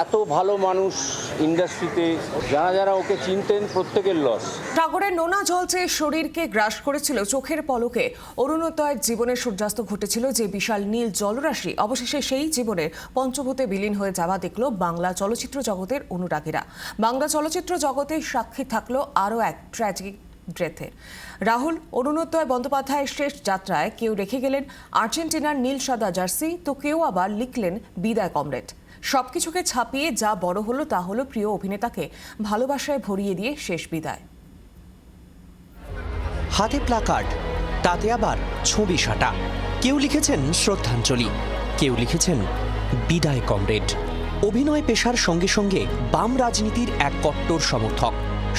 এত ভালো মানুষ ইন্ডাস্ট্রিতে, যারা যারা ওকে চিনতেন প্রত্যেকের লস। সাগরের নোনা জল চেয়ে শরীরকে গ্রাস করেছিল চোখের পলকে অরুণোদয়ের জীবনের সূর্যাস্ত ঘটেছিল যে বিশাল নীল জলরাশি অবশেষে সেই জীবনের পঞ্চভূতে বিলীন হয়ে যাওয়া দেখল বাংলা চলচ্চিত্র জগতের অনুরাগীরা। বাংলা চলচ্চিত্র জগতে সাক্ষী থাকলো আরও এক ট্র্যাজিক ডেথে। রাহুল অরুণোদয় বন্দ্যোপাধ্যায়ের শেষ যাত্রায় কেউ রেখে গেলেন আর্জেন্টিনার নীল সাদা জার্সি, তো কেউ আবার লিখলেন বিদায় কমরেড। সবকিছুকে ছাপিয়ে যা বড় হলো তা হলো প্রিয় অভিনেতাকে ভালোবাসায় ভরিয়ে দিয়ে শেষ বিদায়। হাতে প্লাকার্ড, তাতে আবার ছবি সাঁটা। কেউ লিখেছেন শ্রদ্ধাঞ্জলি, কেউ লিখেছেন বিদায় কমরেড। অভিনয় পেশার সঙ্গে সঙ্গে বাম রাজনীতির এক কট্টর সমর্থক,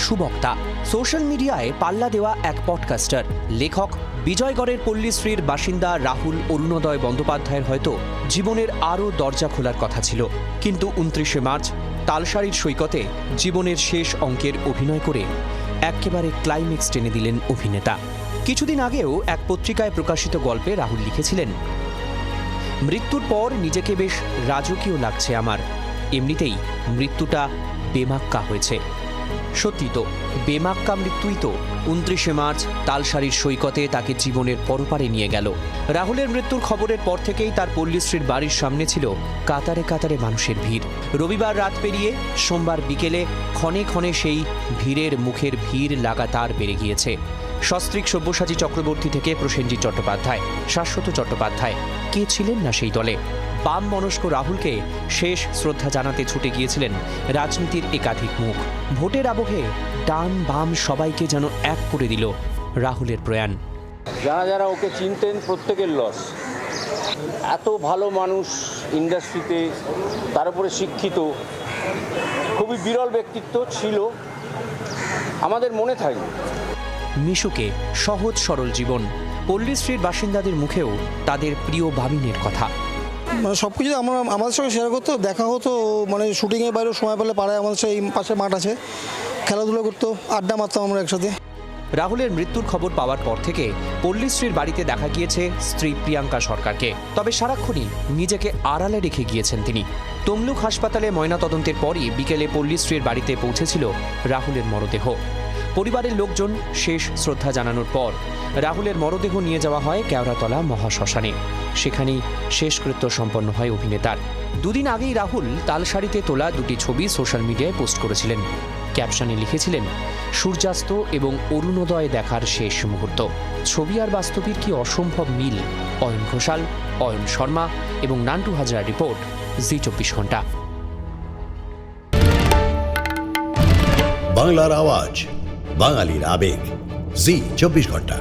সুবক্তা, সোশ্যাল মিডিয়ায় পাল্লা দেওয়া এক পডকাস্টার, লেখক, বিজয়গড়ের পল্লীশ্রীর বাসিন্দা রাহুল অরুণোদয় বন্দ্যোপাধ্যায়ের হয়তো জীবনের আরও দরজা খোলার কথা ছিল, কিন্তু 29শে মার্চ তালসারির সৈকতে জীবনের শেষ অঙ্কের অভিনয় করে একেবারে ক্লাইম্যাক্স টেনে দিলেন অভিনেতা। কিছুদিন আগেও এক পত্রিকায় প্রকাশিত গল্পে রাহুল লিখেছিলেন, মৃত্যুর পর নিজেকে বেশ রাজকীয় লাগছে আমার, এমনিতেই মৃত্যুটা বেমাক্কা হয়েছে। সত্যি তো, বেমাক্কা মৃত্যুই তো 29শে মার্চ তালসারির সৈকতে তাকে জীবনের পরপারে নিয়ে গেল। রাহুলের মৃত্যুর খবরের পর থেকেই তার পল্লীশ্রীর বাড়ির সামনে ছিল কাতারে কাতারে মানুষের ভিড়। রবিবার রাত পেরিয়ে সোমবার বিকেলে ক্ষণে ক্ষণে সেই ভিড়ের মুখের ভিড় লাগাতার বেড়ে গিয়েছে। সস্ত্রীক সব্যসাচী চক্রবর্তী থেকে প্রসেনজিৎ চট্টোপাধ্যায়, শাশ্বত চট্টোপাধ্যায়, কে ছিলেন না সেই দলে? বাম মনস্ক রাহুলকে শেষ শ্রদ্ধা জানাতে ছুটে গিয়েছিলেন রাজনীতির একাধিক মুখ। ভোটের আবহে ডান বাম সবাইকে যেন এক করে দিল রাহুলের প্রয়াণ। যারা যারা ওকে চিনতেন প্রত্যেকের লস। এত ভালো মানুষ ইন্ডাস্ট্রিতে, তার উপরে শিক্ষিত, খুবই বিরল ব্যক্তিত্ব ছিল, আমাদের মনে থাকবে। মিশুকে সহজ সরল জীবন, পল্লীশ্রীর বাসিন্দাদের মুখেও তাদের প্রিয় ভাবিনের কথা। মানে সব কিছু আমাদের সঙ্গে শেয়ার করতো, দেখা হতো, মানে শুটিংয়ের বাইরেও সময় পেলে পাড়ায় আমাদের সাথে এই পাশে মাঠ আছে, খেলাধুলা করতো, আড্ডা মারতাম আমরা একসাথে। রাহুলের মৃত্যুর খবর পাওয়ার পর থেকে পল্লীশ্রীর বাড়িতে দেখা গিয়েছে স্ত্রী প্রিয়াঙ্কা সরকারকে, তবে সারাক্ষণই নিজেকে আড়ালে রেখে গিয়েছেন তিনি। তমলুক হাসপাতালে ময়নাতদন্তের পরই বিকেলে পল্লীশ্রীর বাড়িতে পৌঁছেছিল রাহুলের মরদেহ। পরিবারের লোকজন শেষ শ্রদ্ধা জানানোর পর রাহুলের মরদেহ নিয়ে যাওয়া হয় কেওড়াতলা মহাশ্মশানে। সেখানেই শেষকৃত্য সম্পন্ন হয় অভিনেতার। দুদিন আগেই রাহুল তালসারিতে তোলা দুটি ছবি সোশ্যাল মিডিয়ায় পোস্ট করেছিলেন। ক্যাপশনে লিখেছিলেন, সূর্যাস্ত এবং অরুণোদয় দেখার শেষ মুহূর্ত। ছবি আর বাস্তবের কি অসম্ভব মিল। অয়ন ঘোষাল, অয়ন শর্মা এবং নান্টু হাজরার রিপোর্ট, জি24 ঘন্টা। বাংলার আওয়াজ, বাঙালির আবেগ, জি24 ঘন্টা।